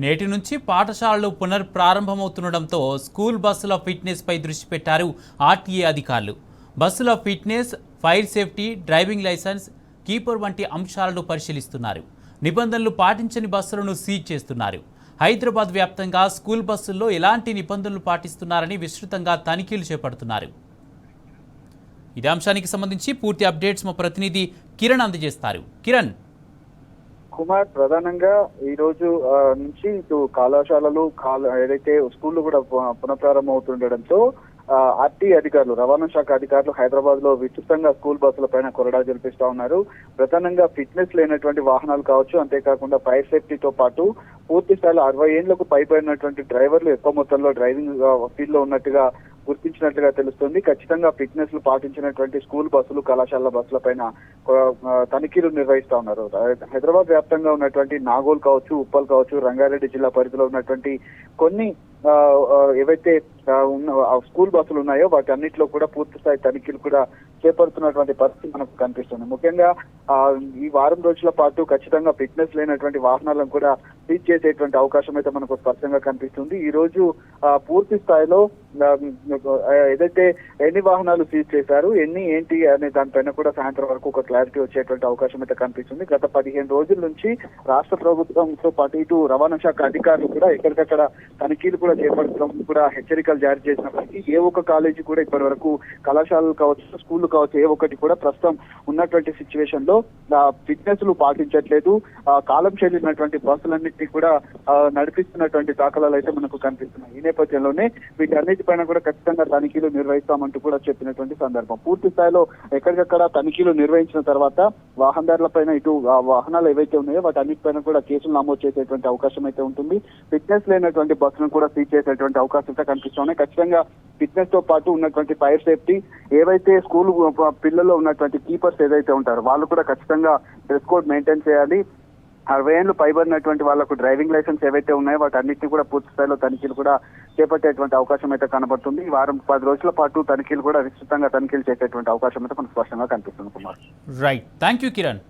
నేటి నుంచి పాఠశాలలు పునఃప్రారంభమవుతుండటంతో స్కూల్ బస్సుల ఫిట్నెస్పై దృష్టి పెట్టారు ఆర్టీఏ అధికారులు. బస్సుల fitness, fire safety, driving licence, keeper వంటి అంశాలను పరిశీలిస్తున్నారు. నిబంధనలు పాటించని బస్సులను సీజ్ చేస్తున్నారు. హైదరాబాద్ వ్యాప్తంగా స్కూల్ బస్సుల్లో ఎలాంటి నిబంధనలు పాటిస్తున్నారని విస్తృతంగా తనిఖీలు చేపడుతున్నారు. ఇదే అంశానికి సంబంధించి పూర్తి అప్డేట్స్ మా ప్రతినిధి కిరణ్ అందజేస్తారు. కిరణ్. కుమార్, ప్రధానంగా ఈ రోజు నుంచి ఇటు కళాశాలలు ఏదైతే స్కూళ్లు కూడా పునఃప్రారంభం అవుతుండడంతో ఆర్టీ అధికారులు, రవాణా శాఖ అధికారులు హైదరాబాద్ లో విస్తృతంగా స్కూల్ బస్సుల పైన కొరడా జరిపిస్తా ఉన్నారు. ప్రధానంగా ఫిట్నెస్ లేనటువంటి వాహనాలు కావచ్చు, అంతేకాకుండా ఫైర్ సేఫ్టీతో పాటు పూర్తి స్థాయిలో 60 ఏళ్లకు పైబడినటువంటి డ్రైవర్లు ఎక్కువ మొత్తంలో డ్రైవింగ్ ఫీల్డ్ లో ఉన్నట్టుగా గుర్తించినట్లుగా తెలుస్తుంది. ఖచ్చితంగా ఫిట్నెస్ లు పాటించినటువంటి స్కూల్ బస్సులు, కళాశాల బస్సుల పైన తనిఖీలు నిర్వహిస్తా ఉన్నారు. హైదరాబాద్ వ్యాప్తంగా ఉన్నటువంటి నాగోల్ కావచ్చు, ఉప్పల్ కావచ్చు, రంగారెడ్డి జిల్లా పరిధిలో ఉన్నటువంటి కొన్ని ఏవైతే ఉన్న స్కూల్ బస్సులు ఉన్నాయో వాటి అన్నింటిలో కూడా పూర్తి స్థాయి తనిఖీలు కూడా చేపడుతున్నటువంటి పరిస్థితి మనకు కనిపిస్తుంది. ముఖ్యంగా ఈ వారం రోజుల పాటు ఖచ్చితంగా ఫిట్నెస్ లేనటువంటి వాహనాలను కూడా సీజ్ చేసేటువంటి అవకాశం అయితే మనకు స్పష్టంగా కనిపిస్తుంది. ఈ రోజు పూర్తి స్థాయిలో ఏదైతే ఎన్ని వాహనాలు సీజ్ చేశారు, ఏంటి అనే దానిపైన కూడా సాయంత్రం వరకు ఒక క్లారిటీ వచ్చేటువంటి అవకాశం అయితే కనిపిస్తుంది. గత 15 రోజుల నుంచి రాష్ట్ర ప్రభుత్వంతో పాటు ఇటు రవాణా శాఖ అధికారులు కూడా ఎక్కడికక్కడ తనిఖీలు కూడా చేపట్టడం కూడా హెచ్చరికలు జారీ చేసినప్పటికీ ఏ ఒక్క కాలేజీ కూడా ఇప్పటి వరకు, కళాశాలలు కావచ్చు, స్కూళ్లు కావచ్చు, ఏ ఒక్కటి కూడా ప్రస్తుతం ఉన్నటువంటి సిచ్యువేషన్ లో ఫిట్నెస్ లు పాటించట్లేదు. కాలం చెల్లినటువంటి బస్సులన్నింటినీ కూడా నడిపిస్తున్నటువంటి దాఖలాలు అయితే మనకు కనిపిస్తున్నాయి. ఈ నేపథ్యంలోనే వీటన్నిటిపైన కూడా ఖచ్చితంగా తనిఖీలు నిర్వహిస్తామంటూ కూడా చెప్పినటువంటి సందర్భం. పూర్తి స్థాయిలో ఎక్కడికక్కడ తనిఖీలు నిర్వహించిన తర్వాత వాహనదారులపైన, ఇటు వాహనాలు ఏవైతే ఉన్నాయో వాటి అన్నిటిపైన కూడా కేసులు నమోదు చేసేటువంటి అవకాశం అయితే ఉంటుంది. ఫిట్నెస్ లేనటువంటి బస్సులను కూడా సీజ్ చేసేటువంటి అవకాశం అయితే కనిపిస్తున్నాయి. ఖచ్చితంగా ఫిట్నెస్ తో పాటు ఉన్నటువంటి ఫైర్ సేఫ్టీ, ఏవైతే స్కూల్ పిల్లల్లో ఉన్నటువంటి కీపర్స్ ఏదైతే ఉంటారో వాళ్ళు కూడా ఖచ్చితంగా డ్రెస్ కోడ్ మెయింటైన్ చేయాలి. 60 ఏళ్లు పైబడినటువంటి వాళ్ళకు డ్రైవింగ్ లైసెన్స్ ఏవైతే ఉన్నాయో వాటి అన్నింటినీ కూడా పూర్తి స్థాయిలో తనిఖీలు కూడా చేపట్టేటువంటి అవకాశం అయితే కనబడుతుంది. ఈ వారం 10 రోజుల పాటు తనిఖీలు కూడా విస్తృతంగా తనిఖీలు చేసేటువంటి అవకాశం అయితే మనకు స్పష్టంగా కనిపిస్తుంది. Kumar. Right, thank you Kiran.